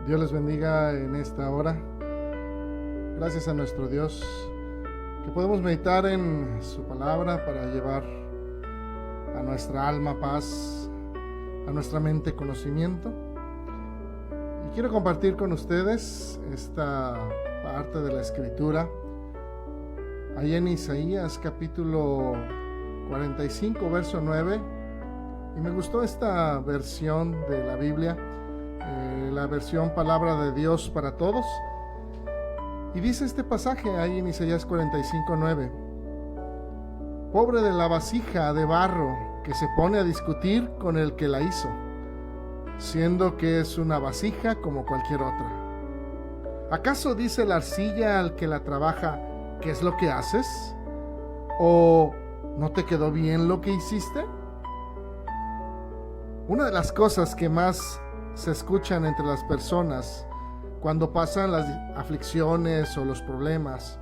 Dios les bendiga en esta hora. Gracias a nuestro Dios que podemos meditar en su palabra para llevar a nuestra alma paz, a nuestra mente conocimiento. Y quiero compartir con ustedes esta parte de la escritura ahí en Isaías capítulo 45 verso 9. Y me gustó esta versión de la Biblia, la versión Palabra de Dios para Todos. Y dice este pasaje ahí en Isaías 45:9: pobre de la vasija de barro que se pone a discutir con el que la hizo, siendo que es una vasija como cualquier otra. ¿Acaso dice la arcilla al que la trabaja, ¿qué es lo que haces? ¿O no te quedó bien lo que hiciste? Una de las cosas que más se escuchan entre las personas cuando pasan las aflicciones o los problemas,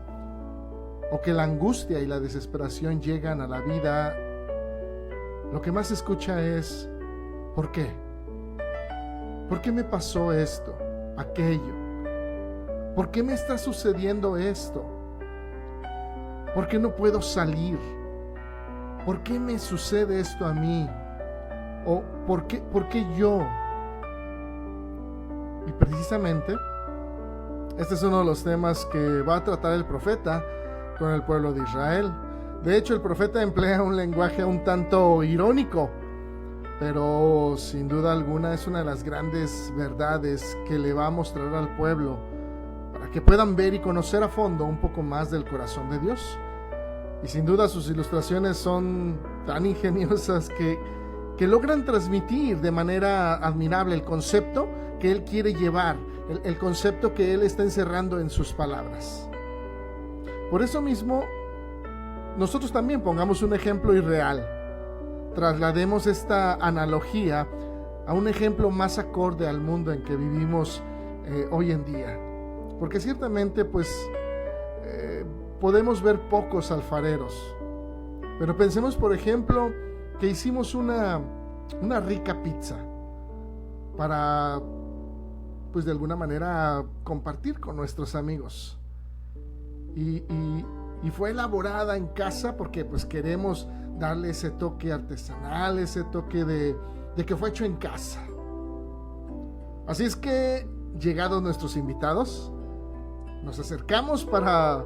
o que la angustia y la desesperación llegan a la vida, lo que más se escucha es: ¿por qué? ¿Por qué me pasó esto, aquello? ¿Por qué me está sucediendo esto? ¿Por qué no puedo salir? ¿Por qué me sucede esto a mí? ¿O por qué yo? Y precisamente este es uno de los temas que va a tratar el profeta con el pueblo de Israel. De hecho, el profeta emplea un lenguaje un tanto irónico, pero sin duda alguna es una de las grandes verdades que le va a mostrar al pueblo para que puedan ver y conocer a fondo un poco más del corazón de Dios. Y sin duda sus ilustraciones son tan ingeniosas que logran transmitir de manera admirable el concepto que él quiere llevar, el concepto que él está encerrando en sus palabras. Por eso mismo, nosotros también pongamos un ejemplo irreal. Traslademos esta analogía a un ejemplo más acorde al mundo en que vivimos hoy en día. Porque ciertamente, podemos ver pocos alfareros. Pero pensemos, por ejemplo, que hicimos una rica pizza para, de alguna manera, compartir con nuestros amigos. Y fue elaborada en casa porque queremos darle ese toque artesanal, ese toque de que fue hecho en casa. Así es que, llegados nuestros invitados, nos acercamos para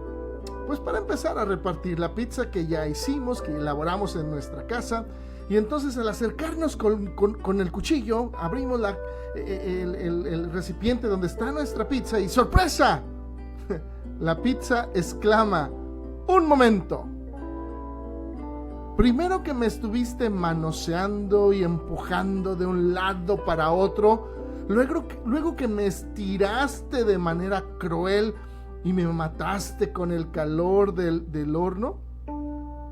empezar a repartir la pizza que ya hicimos, que elaboramos en nuestra casa. Y entonces, al acercarnos con el cuchillo, abrimos el recipiente donde está nuestra pizza y ¡sorpresa! La pizza exclama: ¡un momento! Primero que me estuviste manoseando y empujando de un lado para otro, luego que me estiraste de manera cruel y me mataste con el calor del horno.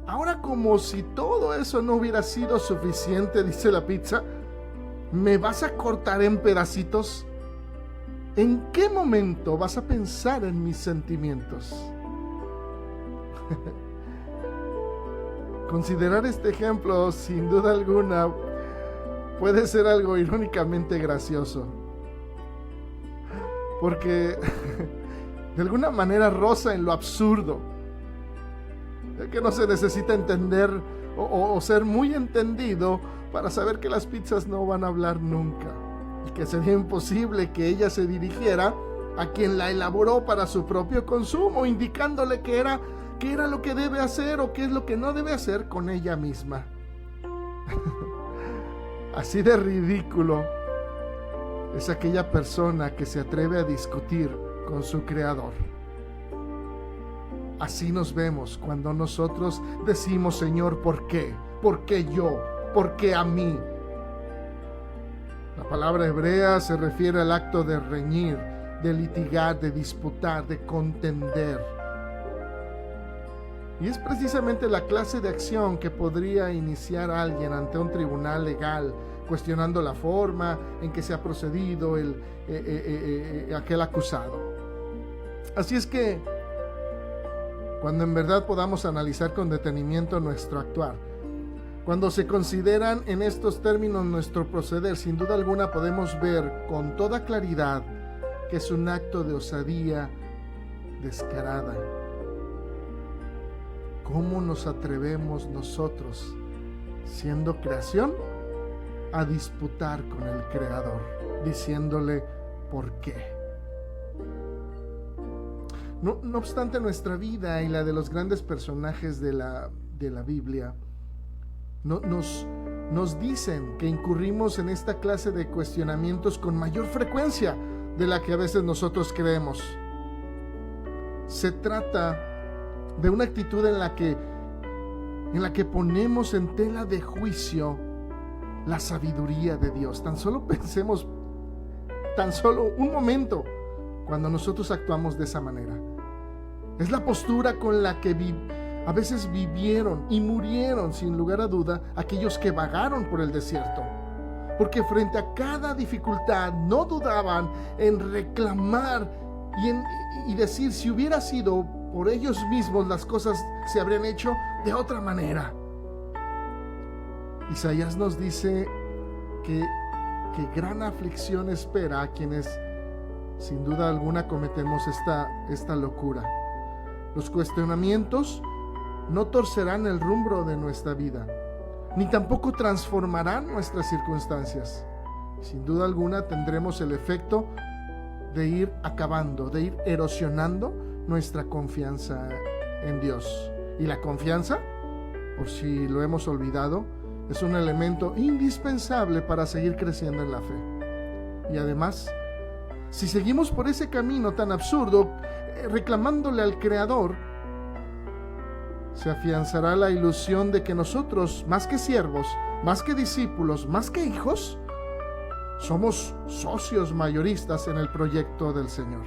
Ahora, como si todo eso no hubiera sido suficiente, dice la pizza, ¿me vas a cortar en pedacitos? ¿En qué momento vas a pensar en mis sentimientos? Considerar este ejemplo, sin duda alguna, puede ser algo irónicamente gracioso, porque de alguna manera roza en lo absurdo, que no se necesita entender o ser muy entendido para saber que las pizzas no van a hablar nunca, y que sería imposible que ella se dirigiera a quien la elaboró para su propio consumo, indicándole qué era lo que debe hacer o qué es lo que no debe hacer con ella misma. Así de ridículo es aquella persona que se atreve a discutir con su creador. Así nos vemos cuando nosotros decimos: Señor, ¿por qué? ¿Por qué yo? ¿Por qué a mí? La palabra hebrea se refiere al acto de reñir, de litigar, de disputar, de contender. Y es precisamente la clase de acción que podría iniciar alguien ante un tribunal legal, cuestionando la forma en que se ha procedido aquel acusado. Así es que, cuando en verdad podamos analizar con detenimiento nuestro actuar, cuando se consideran en estos términos nuestro proceder, sin duda alguna podemos ver con toda claridad que es un acto de osadía descarada. ¿Cómo nos atrevemos nosotros, siendo creación, a disputar con el Creador, diciéndole ¿por qué? No obstante, nuestra vida y la de los grandes personajes de la Biblia nos dicen que incurrimos en esta clase de cuestionamientos con mayor frecuencia de la que a veces nosotros creemos. Se trata de una actitud en la que ponemos en tela de juicio la sabiduría de Dios. Tan solo pensemos, tan solo un momento, cuando nosotros actuamos de esa manera. Es la postura con la que a veces vivieron y murieron, sin lugar a duda, aquellos que vagaron por el desierto. Porque frente a cada dificultad no dudaban en reclamar y decir, si hubiera sido por ellos mismos, las cosas se habrían hecho de otra manera. Isaías nos dice que gran aflicción espera a quienes sin duda alguna cometemos esta locura. Los cuestionamientos no torcerán el rumbo de nuestra vida, ni tampoco transformarán nuestras circunstancias. Sin duda alguna tendremos el efecto de ir acabando, de ir erosionando nuestra confianza en Dios. Y la confianza, por si lo hemos olvidado, es un elemento indispensable para seguir creciendo en la fe. Y además, si seguimos por ese camino tan absurdo, reclamándole al Creador, se afianzará la ilusión de que nosotros, más que siervos, más que discípulos, más que hijos, somos socios mayoristas en el proyecto del Señor.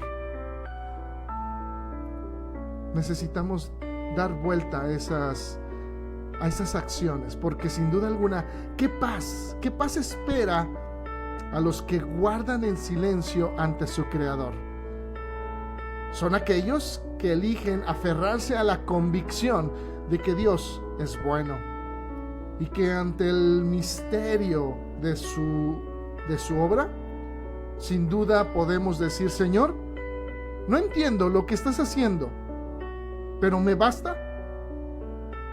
Necesitamos dar vuelta a esas acciones, porque sin duda alguna, ¿qué paz espera a los que guardan en silencio ante su Creador? Son aquellos que eligen aferrarse a la convicción de que Dios es bueno y que ante el misterio de su obra, sin duda podemos decir: Señor, no entiendo lo que estás haciendo, pero me basta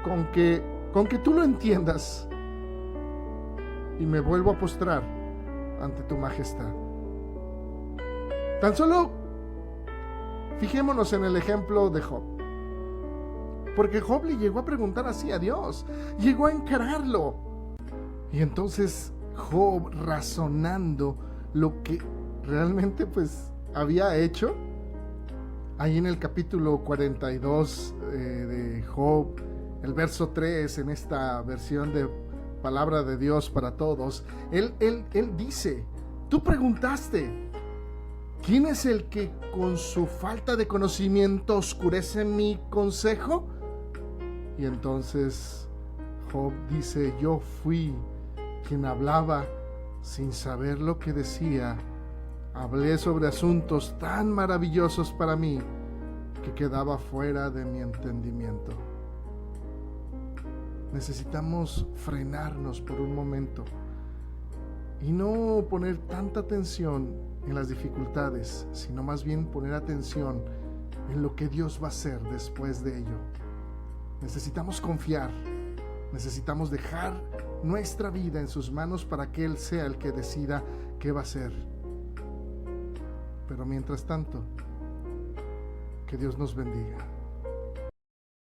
con que tú lo entiendas, y me vuelvo a postrar ante tu majestad. Tan solo fijémonos en el ejemplo de Job, porque Job le llegó a preguntar así a Dios, llegó a encararlo, y entonces Job, razonando lo que realmente había hecho, ahí en el capítulo 42 de Job, el verso 3, en esta versión de Palabra de Dios para Todos, él dice: tú preguntaste, ¿quién es el que con su falta de conocimiento oscurece mi consejo? Y entonces Job dice: yo fui quien hablaba sin saber lo que decía. Hablé sobre asuntos tan maravillosos para mí que quedaba fuera de mi entendimiento. Necesitamos frenarnos por un momento y no poner tanta atención en las dificultades, sino más bien poner atención en lo que Dios va a hacer después de ello. Necesitamos confiar, necesitamos dejar nuestra vida en sus manos para que Él sea el que decida qué va a hacer. Pero mientras tanto, que Dios nos bendiga.